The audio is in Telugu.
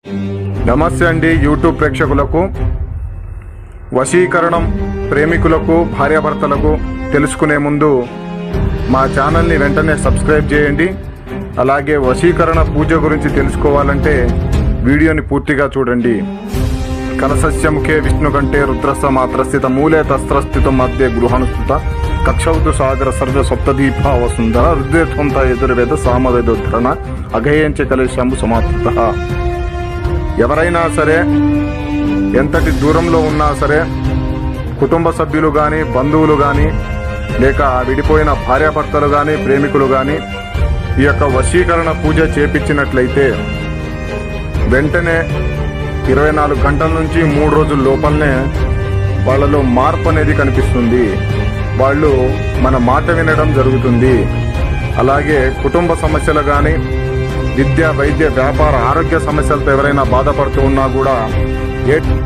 నమస్తే అండి యూట్యూబ్ ప్రేక్షకులకు. వశీకరణం ప్రేమికులకు, భార్యాభర్తలకు తెలుసుకునే ముందు మా ఛానల్ని వెంటనే సబ్స్క్రైబ్ చేయండి. అలాగే వశీకరణ పూజ గురించి తెలుసుకోవాలంటే వీడియోని పూర్తిగా చూడండి. కలసస్య ముఖే విష్ణుకంఠే రుద్రస్య మాత్రస్థిత మూలే తస్త్రస్థిత మధ్య గృహనుస్థిత కక్షౌతు సాగర సర్వ సప్తదీప వసుంధర రుద్రేత్వంత ఎదుర్వేద సామవేదోద్ధరణ అఘయంచ కలేశంబు సమాప్త. ఎవరైనా సరే, ఎంతటి దూరంలో ఉన్నా సరే, కుటుంబ సభ్యులు కానీ, బంధువులు కానీ, లేక విడిపోయిన భార్యాభర్తలు కానీ, ప్రేమికులు కానీ ఈ యొక్క వశీకరణ పూజ చేపించినట్లయితే వెంటనే 24 గంటల నుంచి 3 రోజుల లోపలనే వాళ్ళలో మార్పు అనేది కనిపిస్తుంది. వాళ్ళు మన మాట వినడం జరుగుతుంది. అలాగే కుటుంబ సమస్యలు కానీ, విద్య, వైద్య, వ్యాపార, ఆరోగ్య సమస్యలతో ఎవరైనా బాధపడుతూ ఉన్నా కూడా